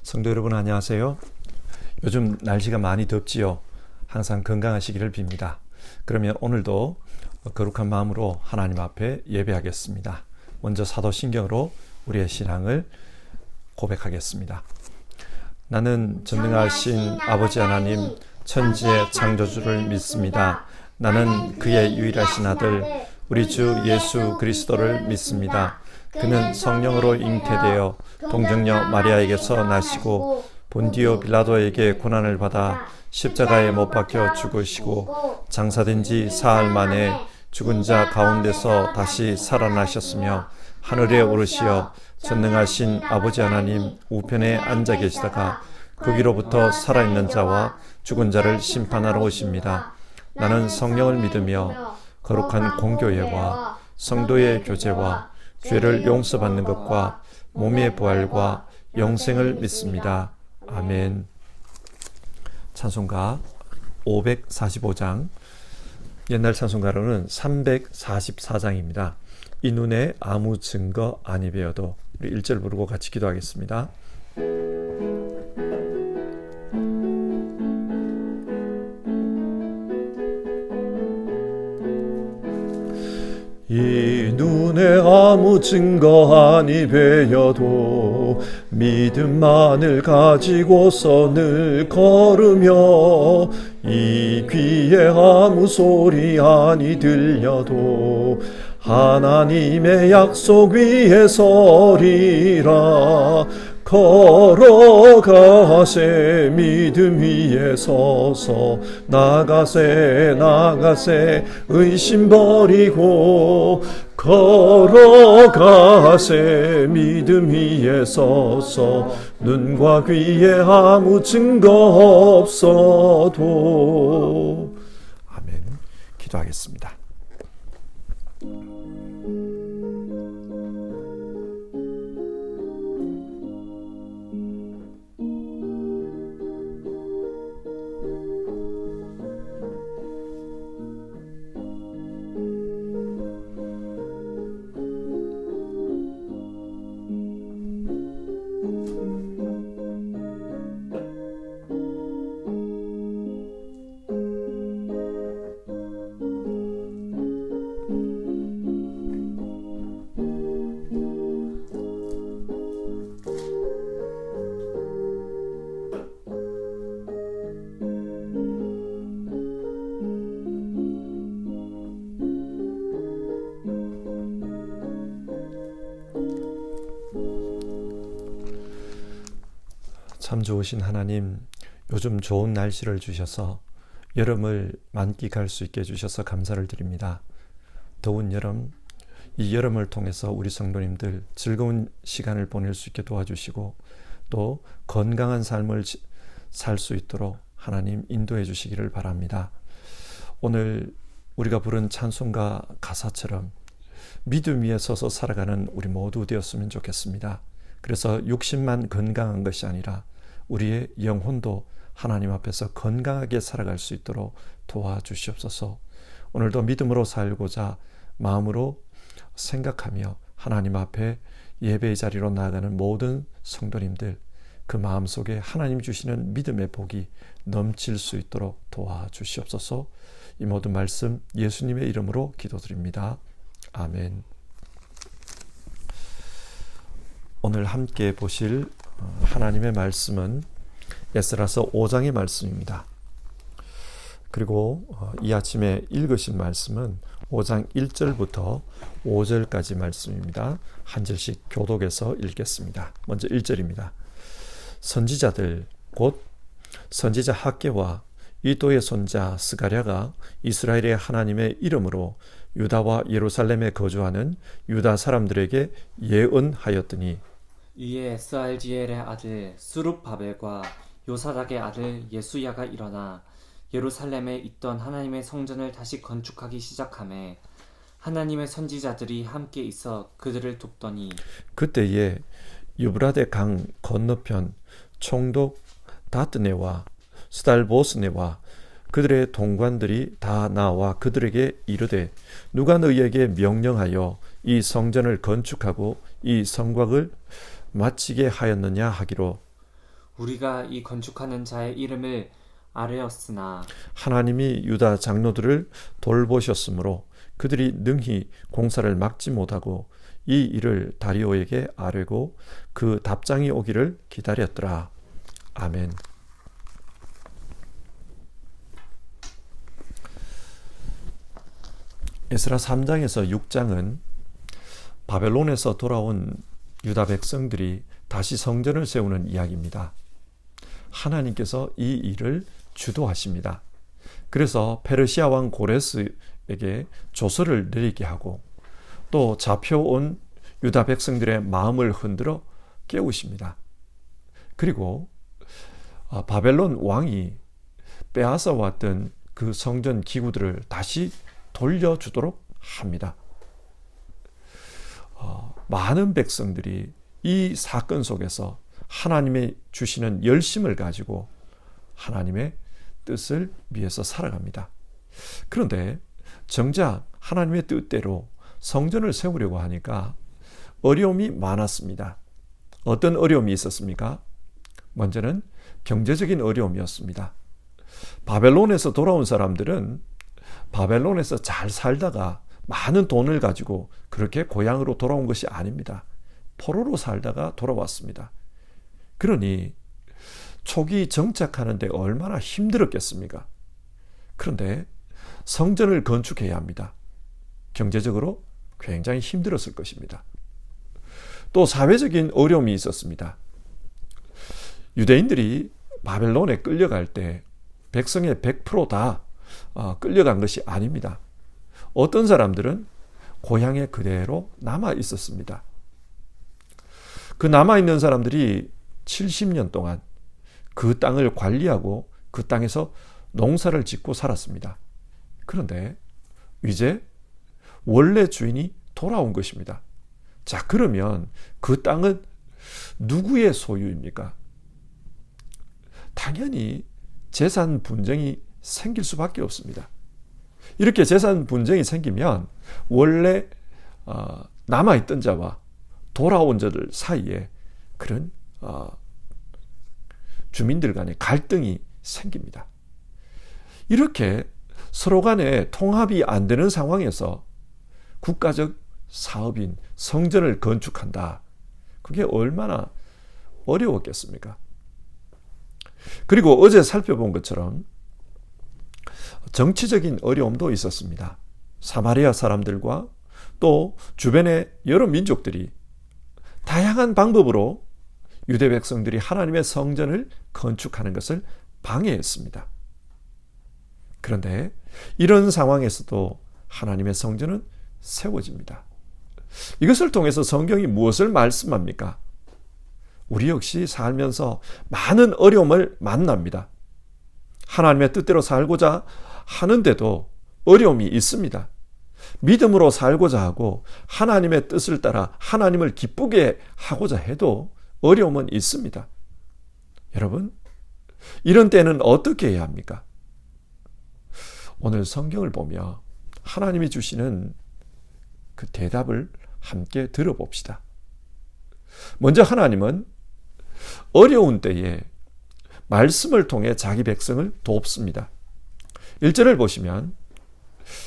성도 여러분 안녕하세요. 요즘 날씨가 많이 덥지요. 항상 건강하시기를 빕니다. 그러면 오늘도 거룩한 마음으로 하나님 앞에 예배하겠습니다. 먼저 사도신경으로 우리의 신앙을 고백하겠습니다. 나는 전능하신 아버지 하나님 천지의 창조주를 믿습니다. 나는 그의 유일하신 아들 우리 주 예수 그리스도를 믿습니다. 그는 성령으로 잉태되어 동정녀 마리아에게서 나시고 본디오 빌라도에게 고난을 받아 십자가에 못 박혀 죽으시고 장사된 지 사흘 만에 죽은 자 가운데서 다시 살아나셨으며 하늘에 오르시어 전능하신 아버지 하나님 우편에 앉아 계시다가 거기로부터 살아있는 자와 죽은 자를 심판하러 오십니다. 나는 성령을 믿으며 거룩한 공교회와 성도의 교제와 죄를 용서받는 것과 몸의 부활과 영생을 믿습니다. 아멘. 찬송가 545장, 옛날 찬송가로는 344장입니다. 이 눈에 아무 증거 아니 배어도. 우리 1절 부르고 같이 기도하겠습니다. 이 눈에 아무 증거 아니 배여도 믿음만을 가지고서 늘 걸으며 이 귀에 아무 소리 아니 들려도 하나님의 약속 위에 서리라. 걸어가세 믿음 위에 서서 나가세 의심 버리고 걸어가세 믿음 위에 서서 눈과 귀에 아무 증거 없어도. 아멘. 기도하겠습니다. 참 좋으신 하나님, 요즘 좋은 날씨를 주셔서 여름을 만끽할 수 있게 해주셔서 감사를 드립니다. 더운 여름, 이 여름을 통해서 우리 성도님들 즐거운 시간을 보낼 수 있게 도와주시고 또 건강한 삶을 살 수 있도록 하나님 인도해 주시기를 바랍니다. 오늘 우리가 부른 찬송가 가사처럼 믿음 위에 서서 살아가는 우리 모두 되었으면 좋겠습니다. 그래서 육신만 건강한 것이 아니라 우리의 영혼도 하나님 앞에서 건강하게 살아갈 수 있도록 도와주시옵소서. 오늘도 믿음으로 살고자 마음으로 생각하며 하나님 앞에 예배의 자리로 나아가는 모든 성도님들, 그 마음속에 하나님 주시는 믿음의 복이 넘칠 수 있도록 도와주시옵소서. 이 모든 말씀 예수님의 이름으로 기도드립니다. 아멘. 오늘 함께 보실 하나님의 말씀은 에스라서 5장의 말씀입니다. 그리고 이 아침에 읽으신 말씀은 5장 1절부터 5절까지 말씀입니다. 한 절씩 교독해서 읽겠습니다. 먼저 1절입니다. 선지자들 곧 선지자 학개와 이도의 손자 스가랴가 이스라엘의 하나님의 이름으로 유다와 예루살렘에 거주하는 유다 사람들에게 예언하였더니 이에 스알디엘의 아들 스룹바벨과 요사닥의 아들 예수야가 일어나 예루살렘에 있던 하나님의 성전을 다시 건축하기 시작하매 하나님의 선지자들이 함께 있어 그들을 돕더니 그때에 유브라데 강 건너편 총독 다트네와 스달보스네와 그들의 동관들이 다 나와 그들에게 이르되 누가 너희에게 명령하여 이 성전을 건축하고 이 성곽을 마치게 하였느냐 하기로 우리가 이 건축하는 자의 이름을 아뢰었으나 하나님이 유다 장로들을 돌보셨으므로 그들이 능히 공사를 막지 못하고 이 일을 다리오에게 아뢰고 그 답장이 오기를 기다렸더라. 아멘. 에스라 3장에서 6장은 바벨론에서 돌아온 유다 백성들이 다시 성전을 세우는 이야기입니다. 하나님께서 이 일을 주도하십니다. 그래서 페르시아 왕 고레스에게 조서를 내리게 하고 또 잡혀온 유다 백성들의 마음을 흔들어 깨우십니다. 그리고 바벨론 왕이 빼앗아 왔던 그 성전 기구들을 다시 돌려주도록 합니다. 많은 백성들이 이 사건 속에서 하나님의 주시는 열심을 가지고 하나님의 뜻을 위해서 살아갑니다. 그런데 정작 하나님의 뜻대로 성전을 세우려고 하니까 어려움이 많았습니다. 어떤 어려움이 있었습니까? 먼저는 경제적인 어려움이었습니다. 바벨론에서 돌아온 사람들은 바벨론에서 잘 살다가 많은 돈을 가지고 그렇게 고향으로 돌아온 것이 아닙니다. 포로로 살다가 돌아왔습니다. 그러니 초기 정착하는데 얼마나 힘들었겠습니까? 그런데 성전을 건축해야 합니다. 경제적으로 굉장히 힘들었을 것입니다. 또 사회적인 어려움이 있었습니다. 유대인들이 바벨론에 끌려갈 때 백성의 100%다 끌려간 것이 아닙니다. 어떤 사람들은 고향에 그대로 남아 있었습니다. 그 남아있는 사람들이 70년 동안 그 땅을 관리하고 그 땅에서 농사를 짓고 살았습니다. 그런데 이제 원래 주인이 돌아온 것입니다. 자, 그러면 그 땅은 누구의 소유입니까? 당연히 재산 분쟁이 생길 수밖에 없습니다. 이렇게 재산 분쟁이 생기면 원래 남아있던 자와 돌아온 자들 사이에 그런 주민들 간의 갈등이 생깁니다. 이렇게 서로 간에 통합이 안 되는 상황에서 국가적 사업인 성전을 건축한다. 그게 얼마나 어려웠겠습니까? 그리고 어제 살펴본 것처럼 정치적인 어려움도 있었습니다. 사마리아 사람들과 또 주변의 여러 민족들이 다양한 방법으로 유대 백성들이 하나님의 성전을 건축하는 것을 방해했습니다. 그런데 이런 상황에서도 하나님의 성전은 세워집니다. 이것을 통해서 성경이 무엇을 말씀합니까? 우리 역시 살면서 많은 어려움을 만납니다. 하나님의 뜻대로 살고자 하는데도 어려움이 있습니다. 믿음으로 살고자 하고 하나님의 뜻을 따라 하나님을 기쁘게 하고자 해도 어려움은 있습니다. 여러분, 이런 때는 어떻게 해야 합니까? 오늘 성경을 보며 하나님이 주시는 그 대답을 함께 들어봅시다. 먼저 하나님은 어려운 때에 말씀을 통해 자기 백성을 돕습니다. 1절을 보시면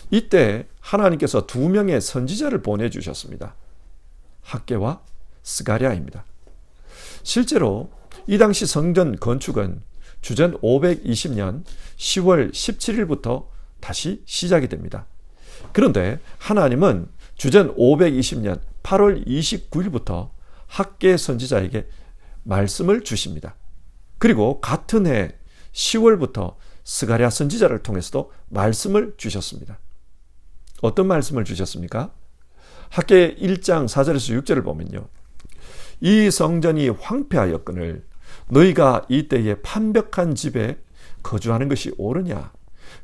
이때 하나님께서 2명의 선지자를 보내주셨습니다. 학개와 스가랴입니다. 실제로 이 당시 성전 건축은 주전 520년 10월 17일부터 다시 시작이 됩니다. 그런데 하나님은 주전 520년 8월 29일부터 학개 선지자에게 말씀을 주십니다. 그리고 같은 해 10월부터 스가랴 선지자를 통해서도 말씀을 주셨습니다. 어떤 말씀을 주셨습니까? 학개 1장 4절에서 6절을 보면요. 이 성전이 황폐하였거늘 너희가 이때에 판벽한 집에 거주하는 것이 옳으냐?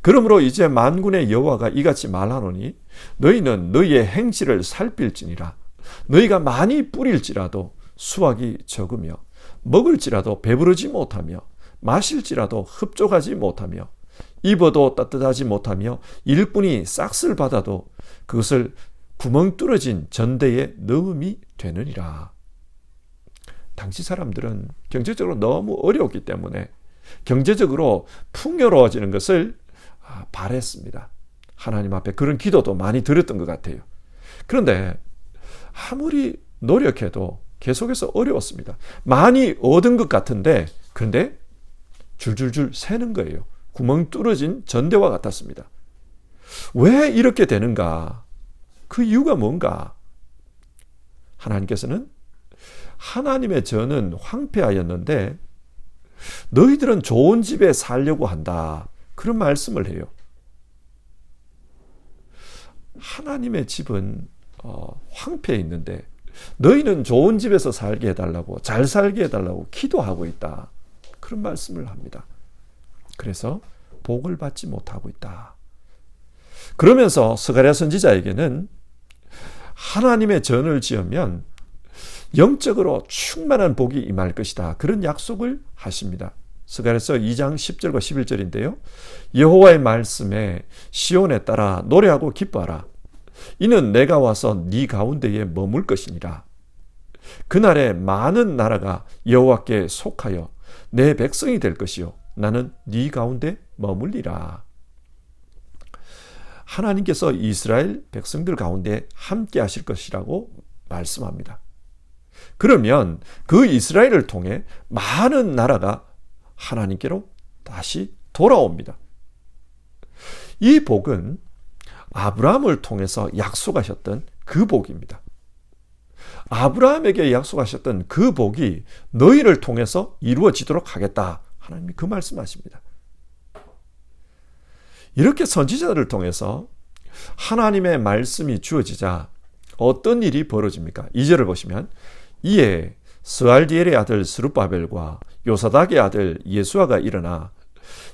그러므로 이제 만군의 여호와가 이같이 말하노니 너희는 너희의 행실을 살필지니라. 너희가 많이 뿌릴지라도 수확이 적으며 먹을지라도 배부르지 못하며 마실지라도 흡족하지 못하며 입어도 따뜻하지 못하며 일꾼이 싹쓸 받아도 그것을 구멍 뚫어진 전대에 넣음이 되느니라. 당시 사람들은 경제적으로 너무 어려웠기 때문에 경제적으로 풍요로워지는 것을 바랬습니다. 하나님 앞에 그런 기도도 많이 드렸던 것 같아요. 그런데 아무리 노력해도 계속해서 어려웠습니다. 많이 얻은 것 같은데 그런데 줄줄줄 새는 거예요. 구멍 뚫어진 전대와 같았습니다. 왜 이렇게 되는가? 그 이유가 뭔가? 하나님께서는 하나님의 전은 황폐하였는데 너희들은 좋은 집에 살려고 한다. 그런 말씀을 해요. 하나님의 집은 황폐해 있는데 너희는 좋은 집에서 살게 해달라고, 잘 살게 해달라고 기도하고 있다. 그런 말씀을 합니다. 그래서 복을 받지 못하고 있다. 그러면서 스가랴 선지자에게는 하나님의 전을 지으면 영적으로 충만한 복이 임할 것이다. 그런 약속을 하십니다. 스가랴서 2장 10절과 11절인데요. 여호와의 말씀에 시온에 따라 노래하고 기뻐하라. 이는 내가 와서 네 가운데에 머물 것이니라. 그날에 많은 나라가 여호와께 속하여 내 백성이 될 것이요 나는 네 가운데 머물리라. 하나님께서 이스라엘 백성들 가운데 함께 하실 것이라고 말씀합니다. 그러면 그 이스라엘을 통해 많은 나라가 하나님께로 다시 돌아옵니다. 이 복은 아브라함을 통해서 약속하셨던 그 복입니다. 아브라함에게 약속하셨던 그 복이 너희를 통해서 이루어지도록 하겠다. 하나님이 그 말씀하십니다. 이렇게 선지자들을 통해서 하나님의 말씀이 주어지자 어떤 일이 벌어집니까? 2절을 보시면 이에 스알디엘의 아들 스룹바벨과 요사닥의 아들 예수아가 일어나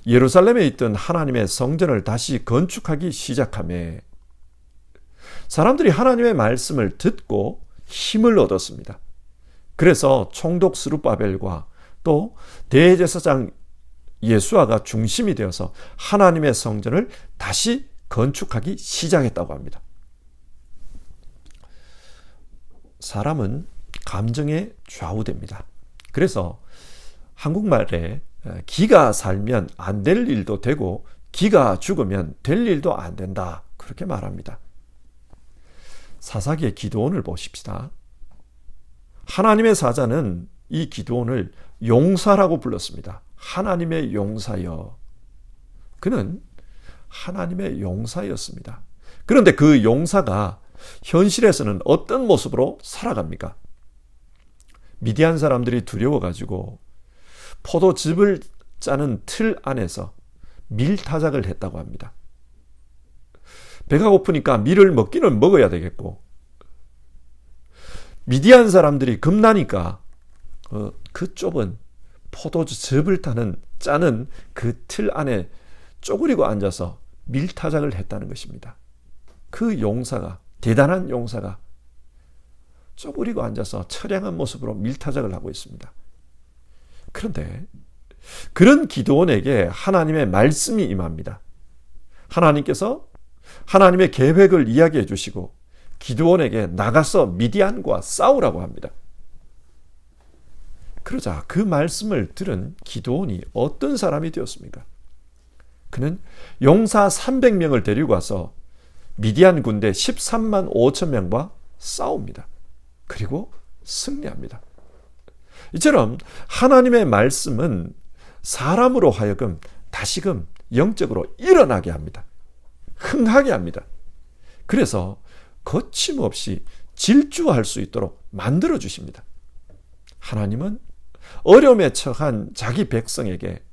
예루살렘에 있던 하나님의 성전을 다시 건축하기 시작하며 사람들이 하나님의 말씀을 듣고 힘을 얻었습니다. 그래서 총독 스룹바벨과 또 대제사장 예수아가 중심이 되어서 하나님의 성전을 다시 건축하기 시작했다고 합니다. 사람은 감정에 좌우됩니다. 그래서 한국말에 기가 살면 안 될 일도 되고 기가 죽으면 될 일도 안 된다. 그렇게 말합니다. 사사기의 기드온을 보십시다. 하나님의 사자는 이 기드온을 용사라고 불렀습니다. 하나님의 용사여. 그는 하나님의 용사였습니다. 그런데 그 용사가 현실에서는 어떤 모습으로 살아갑니까? 미디안 사람들이 두려워가지고 포도즙을 짜는 틀 안에서 밀타작을 했다고 합니다. 배가 고프니까 밀을 먹기는 먹어야 되겠고 미디안 사람들이 겁나니까 그 좁은 포도즙을 짜는 그 틀 안에 쪼그리고 앉아서 밀타작을 했다는 것입니다. 그 용사가, 대단한 용사가 쪼그리고 앉아서 처량한 모습으로 밀타작을 하고 있습니다. 그런데 그런 기드온에게 하나님의 말씀이 임합니다. 하나님께서 하나님의 계획을 이야기해 주시고 기드온에게 나가서 미디안과 싸우라고 합니다. 그러자 그 말씀을 들은 기드온이 어떤 사람이 되었습니까? 그는 용사 300명을 데리고 와서 미디안 군대 13만 5천 명과 싸웁니다. 그리고 승리합니다. 이처럼 하나님의 말씀은 사람으로 하여금 다시금 영적으로 일어나게 합니다. 흥하게 합니다. 그래서 거침없이 질주할 수 있도록 만들어 주십니다. 하나님은 어려움에 처한 자기 백성에게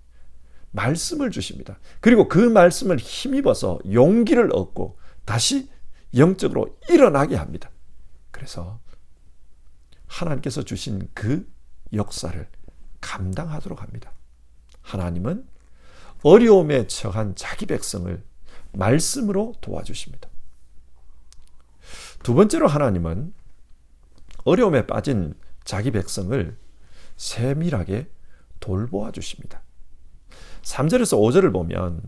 말씀을 주십니다. 그리고 그 말씀을 힘입어서 용기를 얻고 다시 영적으로 일어나게 합니다. 그래서 하나님께서 주신 그 역사를 감당하도록 합니다. 하나님은 어려움에 처한 자기 백성을 말씀으로 도와주십니다. 두 번째로 하나님은 어려움에 빠진 자기 백성을 세밀하게 돌보아 주십니다. 3절에서 5절을 보면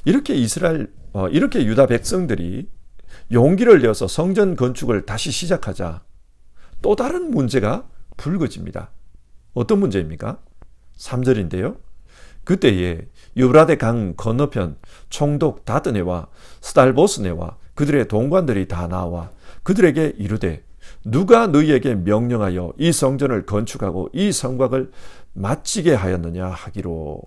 이렇게 유다 백성들이 용기를 내어서 성전 건축을 다시 시작하자 또 다른 문제가 붉어집니다. 어떤 문제입니까? 3절인데요. 그때에 유브라데 강 건너편 총독 다드네와 스달보스네와 그들의 동관들이 다 나와 그들에게 이르되 누가 너희에게 명령하여 이 성전을 건축하고 이 성곽을 마치게 하였느냐 하기로.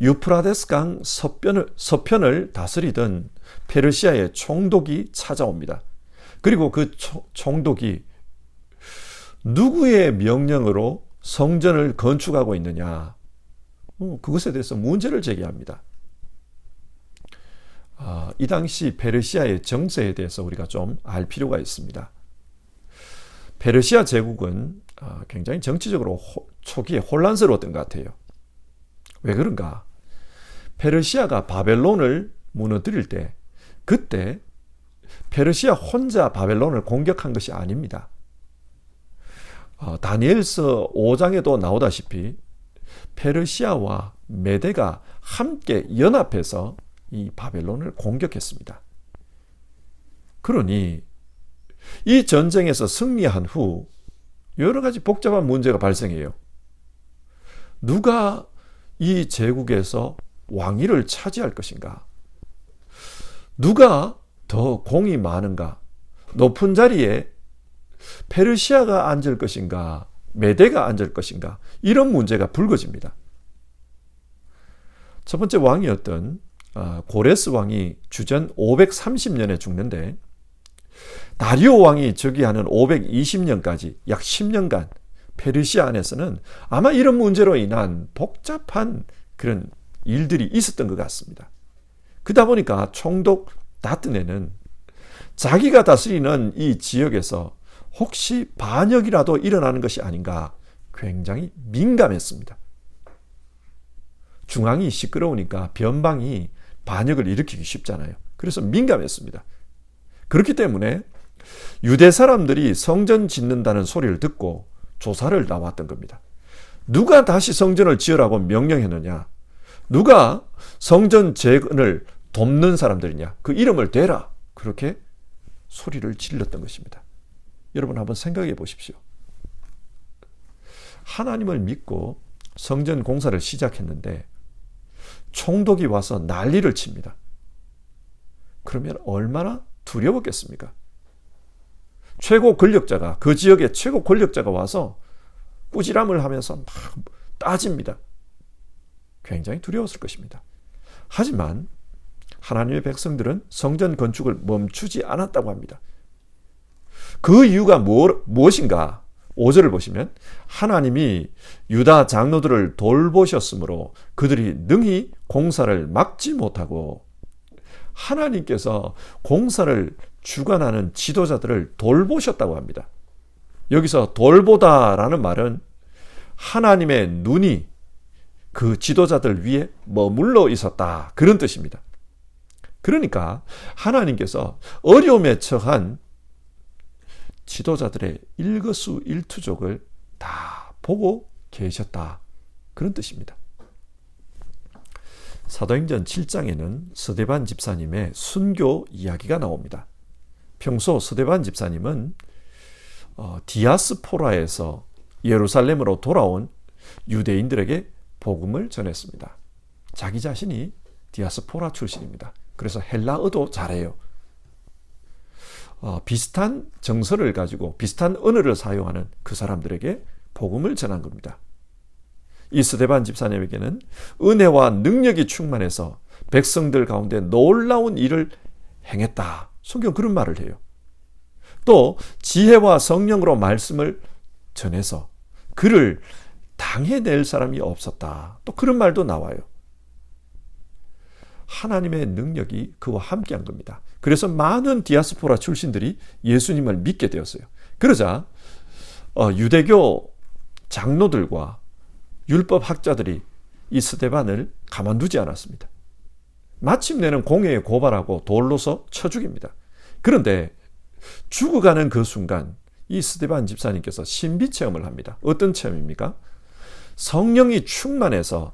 유프라데스 강 서편을 다스리던 페르시아의 총독이 찾아옵니다. 그리고 그 총독이 누구의 명령으로 성전을 건축하고 있느냐, 그것에 대해서 문제를 제기합니다. 이 당시 페르시아의 정세에 대해서 우리가 좀 알 필요가 있습니다. 페르시아 제국은 굉장히 정치적으로 초기에 혼란스러웠던 것 같아요. 왜 그런가? 페르시아가 바벨론을 무너뜨릴 때 그때 페르시아 혼자 바벨론을 공격한 것이 아닙니다. 다니엘서 5장에도 나오다시피 페르시아와 메대가 함께 연합해서 이 바벨론을 공격했습니다. 그러니 이 전쟁에서 승리한 후 여러 가지 복잡한 문제가 발생해요. 누가 이 제국에서 왕위를 차지할 것인가? 누가 더 공이 많은가? 높은 자리에 페르시아가 앉을 것인가? 메대가 앉을 것인가? 이런 문제가 불거집니다. 첫 번째 왕이었던 고레스 왕이 주전 530년에 죽는데 다리오 왕이 즉위하는 520년까지 약 10년간 페르시아 안에서는 아마 이런 문제로 인한 복잡한 그런 일들이 있었던 것 같습니다. 그러다 보니까 총독 다트네는 자기가 다스리는 이 지역에서 혹시 반역이라도 일어나는 것이 아닌가 굉장히 민감했습니다. 중앙이 시끄러우니까 변방이 반역을 일으키기 쉽잖아요. 그래서 민감했습니다. 그렇기 때문에 유대 사람들이 성전 짓는다는 소리를 듣고 조사를 나왔던 겁니다. 누가 다시 성전을 지으라고 명령했느냐? 누가 성전 재건을 돕는 사람들이냐? 그 이름을 대라. 그렇게 소리를 질렀던 것입니다. 여러분 한번 생각해 보십시오. 하나님을 믿고 성전 공사를 시작했는데 총독이 와서 난리를 칩니다. 그러면 얼마나 두려웠겠습니까? 최고 권력자가, 그 지역의 최고 권력자가 와서 꾸지람을 하면서 막 따집니다. 굉장히 두려웠을 것입니다. 하지만 하나님의 백성들은 성전 건축을 멈추지 않았다고 합니다. 그 이유가 무엇인가? 5절을 보시면 하나님이 유다 장로들을 돌보셨으므로 그들이 능히 공사를 막지 못하고 하나님께서 공사를 주관하는 지도자들을 돌보셨다고 합니다. 여기서 돌보다라는 말은 하나님의 눈이 그 지도자들 위에 머물러 있었다, 그런 뜻입니다. 그러니까 하나님께서 어려움에 처한 지도자들의 일거수일투족을 다 보고 계셨다, 그런 뜻입니다. 사도행전 7장에는 스데반 집사님의 순교 이야기가 나옵니다. 평소 스데반 집사님은 디아스포라에서 예루살렘으로 돌아온 유대인들에게 복음을 전했습니다. 자기 자신이 디아스포라 출신입니다. 그래서 헬라어도 잘해요. 비슷한 정서를 가지고 비슷한 언어를 사용하는 그 사람들에게 복음을 전한 겁니다. 이 스데반 집사님에게는 은혜와 능력이 충만해서 백성들 가운데 놀라운 일을 행했다. 성경 그런 말을 해요. 또 지혜와 성령으로 말씀을 전해서 그를 당해낼 사람이 없었다. 또 그런 말도 나와요. 하나님의 능력이 그와 함께한 겁니다. 그래서 많은 디아스포라 출신들이 예수님을 믿게 되었어요. 그러자 유대교 장로들과 율법 학자들이 이 스데반을 가만두지 않았습니다. 마침내는 공회에 고발하고 돌로서 쳐 죽입니다. 그런데 죽어가는 그 순간 이 스데반 집사님께서 신비 체험을 합니다. 어떤 체험입니까? 성령이 충만해서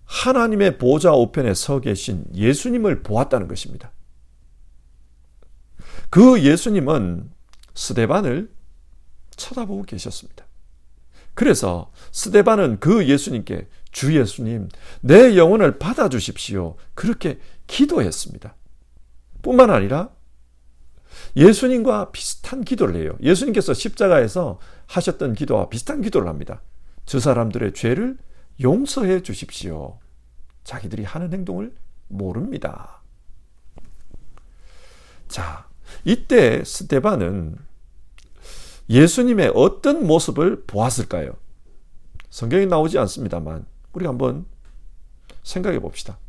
하나님의 보좌 우편에 서 계신 예수님을 보았다는 것입니다. 그 예수님은 스데반을 쳐다보고 계셨습니다. 그래서 스데반은 그 예수님께 주 예수님, 내 영혼을 받아주십시오. 그렇게 기도했습니다. 뿐만 아니라 예수님과 비슷한 기도를 해요. 예수님께서 십자가에서 하셨던 기도와 비슷한 기도를 합니다. 저 사람들의 죄를 용서해 주십시오. 자기들이 하는 행동을 모릅니다. 자, 이때 스데반은 예수님의 어떤 모습을 보았을까요? 성경에 나오지 않습니다만 우리가 한번 생각해 봅시다.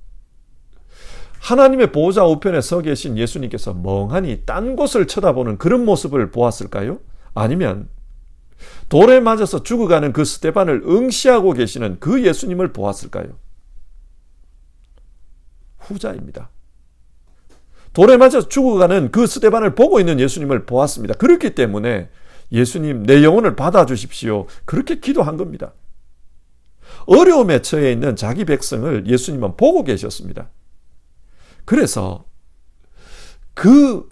하나님의 보호자 우편에 서 계신 예수님께서 멍하니 딴 곳을 쳐다보는 그런 모습을 보았을까요? 아니면 돌에 맞아서 죽어가는 그 스데반을 응시하고 계시는 그 예수님을 보았을까요? 후자입니다. 돌에 맞아 죽어가는 그 스데반을 보고 있는 예수님을 보았습니다. 그렇기 때문에 예수님, 내 영혼을 받아주십시오. 그렇게 기도한 겁니다. 어려움에 처해 있는 자기 백성을 예수님은 보고 계셨습니다. 그래서 그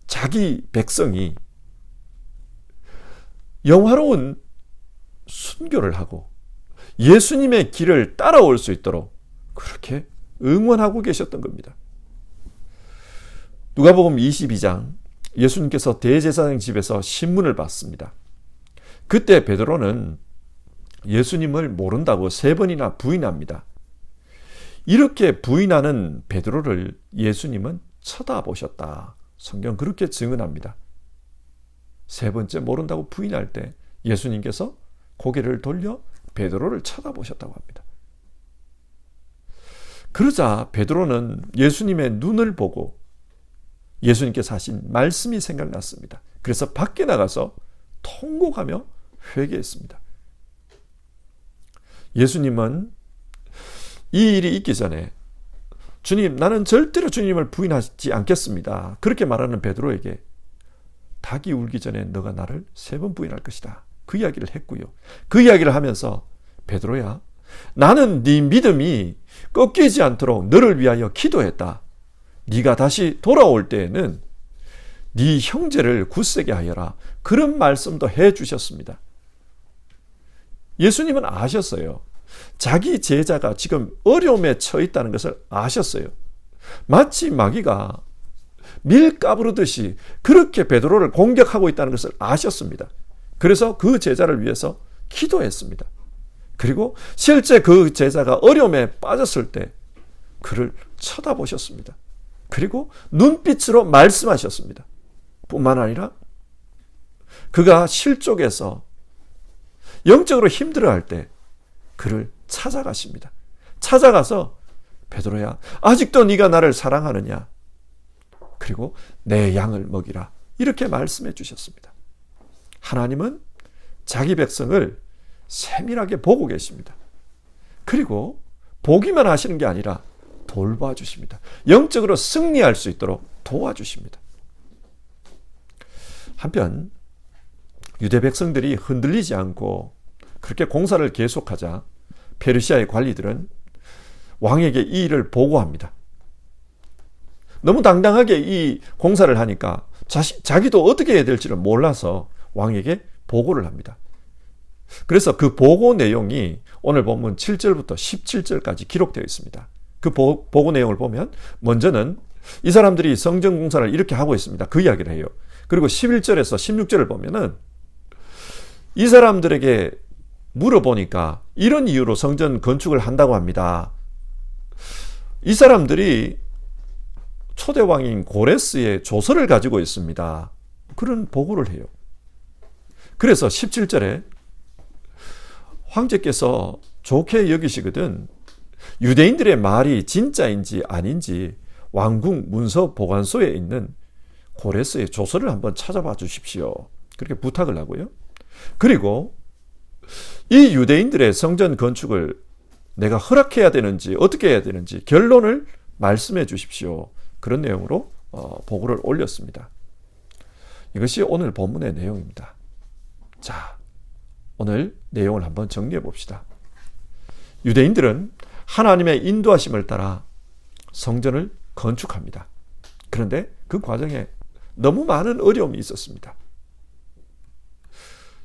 자기 백성이 영화로운 순교를 하고 예수님의 길을 따라올 수 있도록 그렇게 응원하고 계셨던 겁니다. 누가복음 22장, 예수님께서 대제사장 집에서 신문을 받습니다. 그때 베드로는 예수님을 모른다고 3번이나 부인합니다. 이렇게 부인하는 베드로를 예수님은 쳐다보셨다. 성경 그렇게 증언합니다. 3번째 모른다고 부인할 때 예수님께서 고개를 돌려 베드로를 쳐다보셨다고 합니다. 그러자 베드로는 예수님의 눈을 보고 예수님께서 하신 말씀이 생각났습니다. 그래서 밖에 나가서 통곡하며 회개했습니다. 예수님은 이 일이 있기 전에 주님, 나는 절대로 주님을 부인하지 않겠습니다. 그렇게 말하는 베드로에게 닭이 울기 전에 너가 나를 3번 부인할 것이다. 그 이야기를 했고요. 그 이야기를 하면서 베드로야, 나는 네 믿음이 꺾이지 않도록 너를 위하여 기도했다. 네가 다시 돌아올 때에는 네 형제를 굳세게 하여라. 그런 말씀도 해주셨습니다. 예수님은 아셨어요. 자기 제자가 지금 어려움에 처해 있다는 것을 아셨어요. 마치 마귀가 밀 까부르듯이 그렇게 베드로를 공격하고 있다는 것을 아셨습니다. 그래서 그 제자를 위해서 기도했습니다. 그리고 실제 그 제자가 어려움에 빠졌을 때 그를 쳐다보셨습니다. 그리고 눈빛으로 말씀하셨습니다. 뿐만 아니라 그가 실족해서 영적으로 힘들어할 때 그를 찾아가십니다. 찾아가서 베드로야, 아직도 네가 나를 사랑하느냐? 그리고 내 양을 먹이라. 이렇게 말씀해 주셨습니다. 하나님은 자기 백성을 세밀하게 보고 계십니다. 그리고 보기만 하시는 게 아니라 돌봐주십니다. 영적으로 승리할 수 있도록 도와주십니다. 한편 유대 백성들이 흔들리지 않고 그렇게 공사를 계속하자 페르시아의 관리들은 왕에게 이 일을 보고합니다. 너무 당당하게 이 공사를 하니까 자기도 어떻게 해야 될지를 몰라서 왕에게 보고를 합니다. 그래서 그 보고 내용이 오늘 본문 7절부터 17절까지 기록되어 있습니다. 그 보고 내용을 보면 먼저는 이 사람들이 성전 공사를 이렇게 하고 있습니다. 그 이야기를 해요. 그리고 11절에서 16절을 보면은 이 사람들에게 물어보니까 이런 이유로 성전 건축을 한다고 합니다. 이 사람들이 초대왕인 고레스의 조서를 가지고 있습니다. 그런 보고를 해요. 그래서 17절에 황제께서 좋게 여기시거든 유대인들의 말이 진짜인지 아닌지 왕궁 문서 보관소에 있는 고레스의 조서를 한번 찾아봐 주십시오. 그렇게 부탁을 하고요. 그리고 이 유대인들의 성전 건축을 내가 허락해야 되는지 어떻게 해야 되는지 결론을 말씀해 주십시오. 그런 내용으로 보고를 올렸습니다. 이것이 오늘 본문의 내용입니다. 자, 오늘 내용을 한번 정리해 봅시다. 유대인들은 하나님의 인도하심을 따라 성전을 건축합니다. 그런데 그 과정에 너무 많은 어려움이 있었습니다.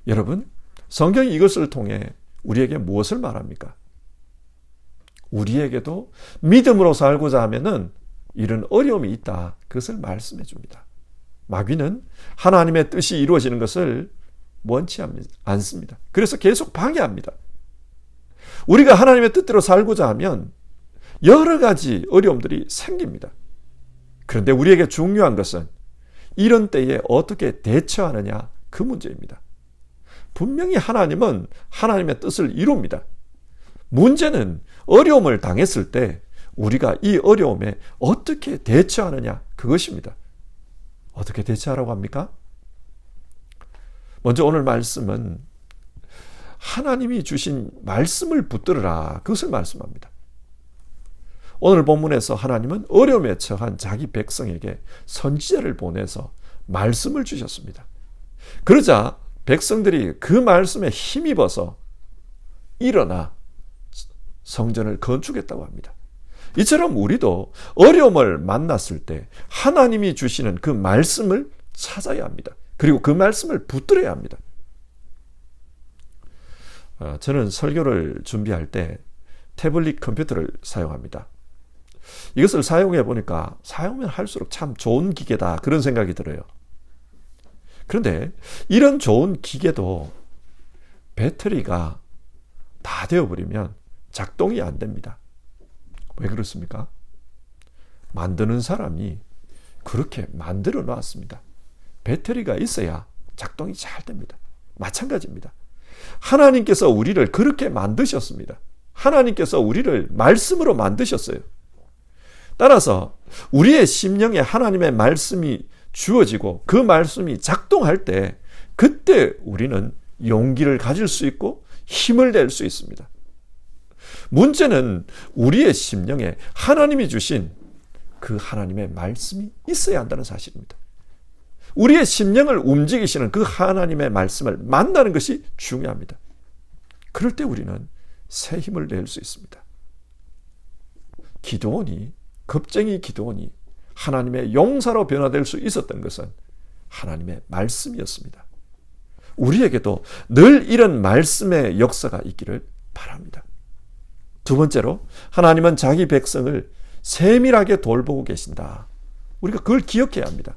여러분, 성경이 이것을 통해 우리에게 무엇을 말합니까? 우리에게도 믿음으로 살고자 하면은 이런 어려움이 있다. 그것을 말씀해 줍니다. 마귀는 하나님의 뜻이 이루어지는 것을 원치 않습니다. 그래서 계속 방해합니다. 우리가 하나님의 뜻대로 살고자 하면 여러 가지 어려움들이 생깁니다. 그런데 우리에게 중요한 것은 이런 때에 어떻게 대처하느냐, 그 문제입니다. 분명히 하나님은 하나님의 뜻을 이룹니다. 문제는 어려움을 당했을 때 우리가 이 어려움에 어떻게 대처하느냐, 그것입니다. 어떻게 대처하라고 합니까? 먼저 오늘 말씀은 하나님이 주신 말씀을 붙들으라, 그것을 말씀합니다. 오늘 본문에서 하나님은 어려움에 처한 자기 백성에게 선지자를 보내서 말씀을 주셨습니다. 그러자 백성들이 그 말씀에 힘입어서 일어나 성전을 건축했다고 합니다. 이처럼 우리도 어려움을 만났을 때 하나님이 주시는 그 말씀을 찾아야 합니다. 그리고 그 말씀을 붙들어야 합니다. 저는 설교를 준비할 때 태블릿 컴퓨터를 사용합니다. 이것을 사용해 보니까 사용하면 할수록 참 좋은 기계다, 그런 생각이 들어요. 그런데 이런 좋은 기계도 배터리가 다 되어버리면 작동이 안 됩니다. 왜 그렇습니까? 만드는 사람이 그렇게 만들어 놨습니다. 배터리가 있어야 작동이 잘 됩니다. 마찬가지입니다. 하나님께서 우리를 그렇게 만드셨습니다. 하나님께서 우리를 말씀으로 만드셨어요. 따라서 우리의 심령에 하나님의 말씀이 주어지고 그 말씀이 작동할 때, 그때 우리는 용기를 가질 수 있고 힘을 낼 수 있습니다. 문제는 우리의 심령에 하나님이 주신 그 하나님의 말씀이 있어야 한다는 사실입니다. 우리의 심령을 움직이시는 그 하나님의 말씀을 만나는 것이 중요합니다. 그럴 때 우리는 새 힘을 낼 수 있습니다. 겁쟁이 기드온이 하나님의 용사로 변화될 수 있었던 것은 하나님의 말씀이었습니다. 우리에게도 늘 이런 말씀의 역사가 있기를 바랍니다. 두 번째로, 하나님은 자기 백성을 세밀하게 돌보고 계신다. 우리가 그걸 기억해야 합니다.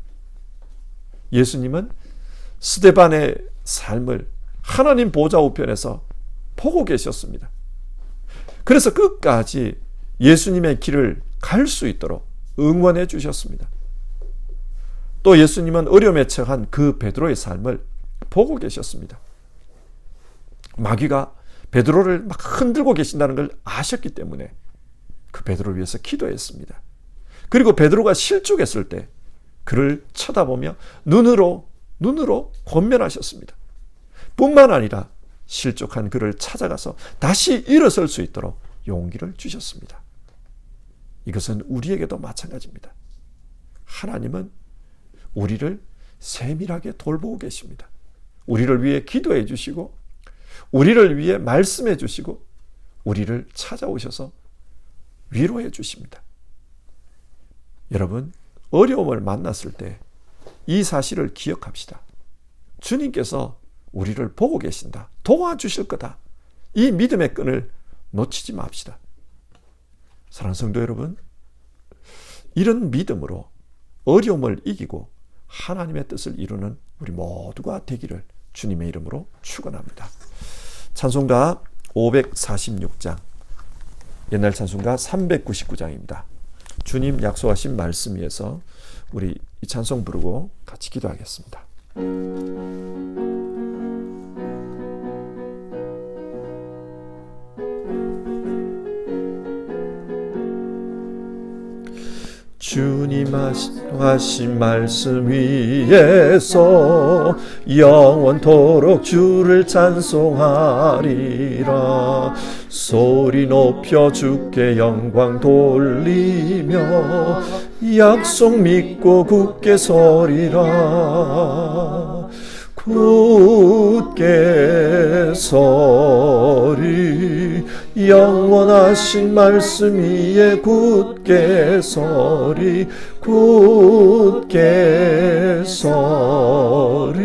예수님은 스데반의 삶을 하나님 보좌 우편에서 보고 계셨습니다. 그래서 끝까지 예수님의 길을 갈 수 있도록 응원해 주셨습니다. 또 예수님은 어려움에 처한 그 베드로의 삶을 보고 계셨습니다. 마귀가 베드로를 막 흔들고 계신다는 걸 아셨기 때문에 그 베드로를 위해서 기도했습니다. 그리고 베드로가 실족했을 때 그를 쳐다보며 눈으로 권면하셨습니다. 뿐만 아니라 실족한 그를 찾아가서 다시 일어설 수 있도록 용기를 주셨습니다. 이것은 우리에게도 마찬가지입니다. 하나님은 우리를 세밀하게 돌보고 계십니다. 우리를 위해 기도해 주시고, 우리를 위해 말씀해 주시고, 우리를 찾아오셔서 위로해 주십니다. 여러분, 어려움을 만났을 때 이 사실을 기억합시다. 주님께서 우리를 보고 계신다. 도와주실 거다. 이 믿음의 끈을 놓치지 맙시다. 사랑하는 성도 여러분, 이런 믿음으로 어려움을 이기고 하나님의 뜻을 이루는 우리 모두가 되기를 주님의 이름으로 축원합니다. 찬송가 546장, 옛날 찬송가 399장입니다. 주님 약속하신 말씀 위에서 우리 이 찬송 부르고 같이 기도하겠습니다. 주님 하신 말씀 위에서 영원토록 주를 찬송하리라. 소리 높여 주께 영광 돌리며 약속 믿고 굳게 서리라. 굳게 서리, 영원하신 말씀 위에 굳게 서리, 굳게 서리.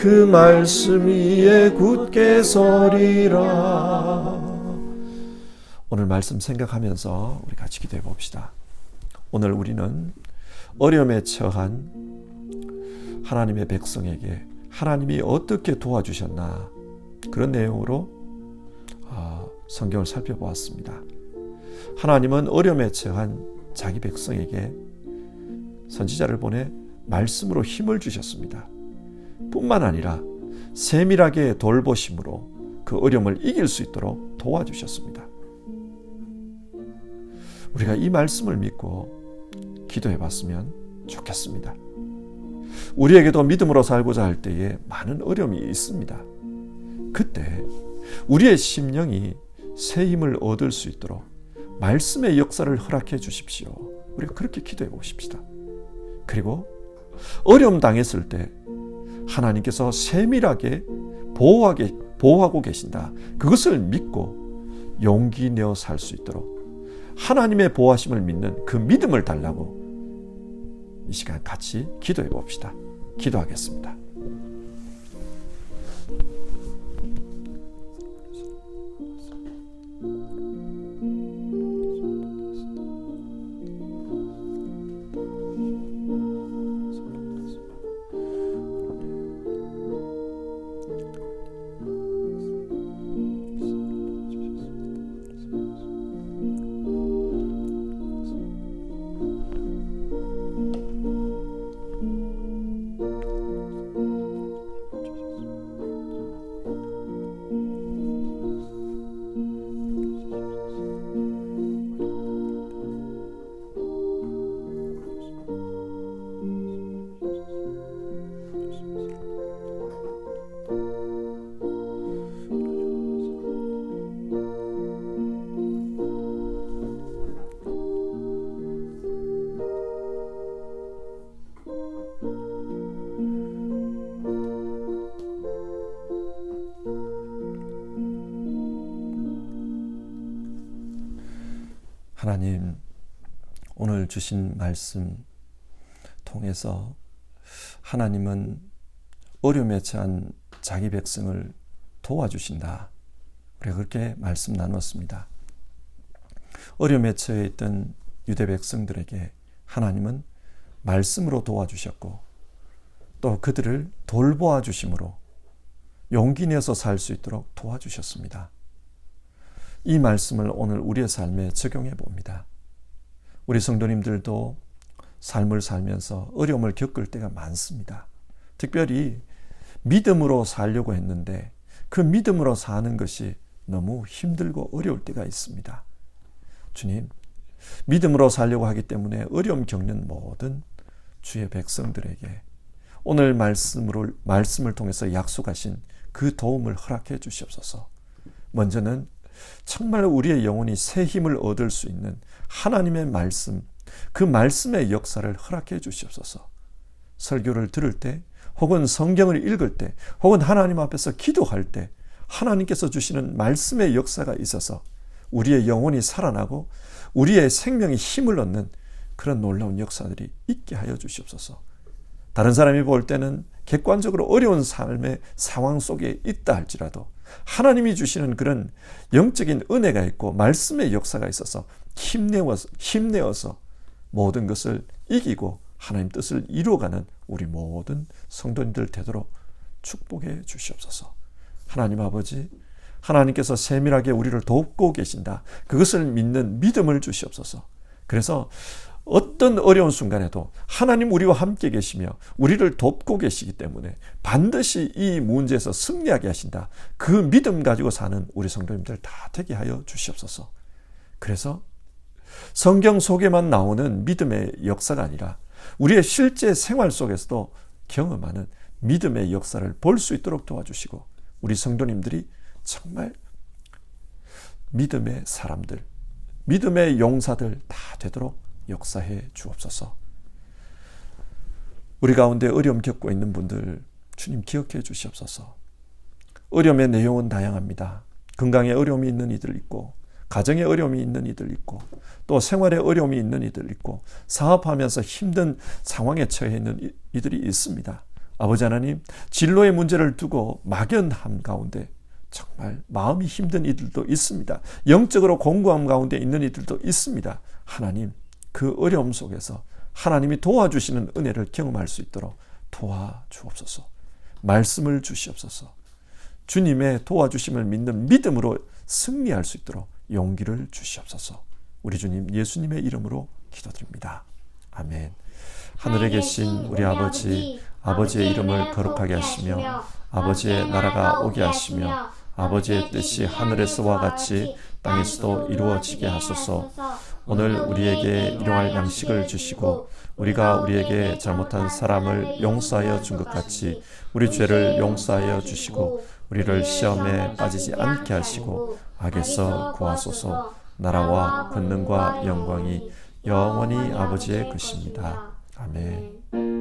그 말씀 위에 굳게 서리라. 오늘 말씀 생각하면서 우리 같이 기도해 봅시다. 오늘 우리는 어려움에 처한 하나님의 백성에게 하나님이 어떻게 도와주셨나, 그런 내용으로 성경을 살펴보았습니다. 하나님은 어려움에 처한 자기 백성에게 선지자를 보내 말씀으로 힘을 주셨습니다. 뿐만 아니라 세밀하게 돌보심으로 그 어려움을 이길 수 있도록 도와주셨습니다. 우리가 이 말씀을 믿고 기도해 봤으면 좋겠습니다. 우리에게도 믿음으로 살고자 할 때에 많은 어려움이 있습니다. 그때 우리의 심령이 새 힘을 얻을 수 있도록 말씀의 역사를 허락해 주십시오. 우리가 그렇게 기도해 보십시다. 그리고 어려움 당했을 때 하나님께서 세밀하게 보호하고 계신다, 그것을 믿고 용기 내어 살 수 있도록 하나님의 보호하심을 믿는 그 믿음을 달라고 이 시간 같이 기도해 봅시다. 기도하겠습니다. 하나님, 오늘 주신 말씀 통해서 하나님은 어려움에 처한 자기 백성을 도와주신다, 우리가 그렇게 말씀 나눴습니다. 어려움에 처해 있던 유대 백성들에게 하나님은 말씀으로 도와주셨고 또 그들을 돌보아 주심으로 용기 내서 살 수 있도록 도와주셨습니다. 이 말씀을 오늘 우리의 삶에 적용해 봅니다. 우리 성도님들도 삶을 살면서 어려움을 겪을 때가 많습니다. 특별히 믿음으로 살려고 했는데 그 믿음으로 사는 것이 너무 힘들고 어려울 때가 있습니다. 주님, 믿음으로 살려고 하기 때문에 어려움 겪는 모든 주의 백성들에게 오늘 말씀을 통해서 약속하신 그 도움을 허락해 주시옵소서. 먼저는 정말 우리의 영혼이 새 힘을 얻을 수 있는 하나님의 말씀, 그 말씀의 역사를 허락해 주시옵소서. 설교를 들을 때, 혹은 성경을 읽을 때, 혹은 하나님 앞에서 기도할 때 하나님께서 주시는 말씀의 역사가 있어서 우리의 영혼이 살아나고 우리의 생명이 힘을 얻는 그런 놀라운 역사들이 있게 하여 주시옵소서. 다른 사람이 볼 때는 객관적으로 어려운 삶의 상황 속에 있다 할지라도 하나님이 주시는 그런 영적인 은혜가 있고 말씀의 역사가 있어서 힘내어서 모든 것을 이기고 하나님 뜻을 이루어가는 우리 모든 성도님들 되도록 축복해 주시옵소서. 하나님 아버지, 하나님께서 세밀하게 우리를 돕고 계신다, 그것을 믿는 믿음을 주시옵소서. 그래서 어떤 어려운 순간에도 하나님 우리와 함께 계시며 우리를 돕고 계시기 때문에 반드시 이 문제에서 승리하게 하신다, 그 믿음 가지고 사는 우리 성도님들 다 되게 하여 주시옵소서. 그래서 성경 속에만 나오는 믿음의 역사가 아니라 우리의 실제 생활 속에서도 경험하는 믿음의 역사를 볼 수 있도록 도와주시고 우리 성도님들이 정말 믿음의 사람들, 믿음의 용사들 다 되도록 역사해 주옵소서. 우리 가운데 어려움 겪고 있는 분들 주님 기억해 주시옵소서. 어려움의 내용은 다양합니다. 건강에 어려움이 있는 이들 있고, 가정에 어려움이 있는 이들 있고, 또 생활에 어려움이 있는 이들 있고, 사업하면서 힘든 상황에 처해 있는 이들이 있습니다. 아버지 하나님, 진로의 문제를 두고 막연함 가운데 정말 마음이 힘든 이들도 있습니다. 영적으로 공고함 가운데 있는 이들도 있습니다. 하나님, 그 어려움 속에서 하나님이 도와주시는 은혜를 경험할 수 있도록 도와주옵소서. 말씀을 주시옵소서. 주님의 도와주심을 믿는 믿음으로 승리할 수 있도록 용기를 주시옵소서. 우리 주님 예수님의 이름으로 기도드립니다. 아멘. 하늘에 계신 우리 아버지, 아버지의 이름을 거룩하게 하시며 아버지의 나라가 오게 하시며 아버지의 뜻이 하늘에서와 같이 땅에서도 이루어지게 하소서. 오늘 우리에게 일용할 양식을 주시고 우리가 우리에게 잘못한 사람을 용서하여 준 것 같이 우리 죄를 용서하여 주시고 우리를 시험에 빠지지 않게 하시고 악에서 구하소서. 나라와 권능과 영광이 영원히 아버지의 것입니다. 아멘.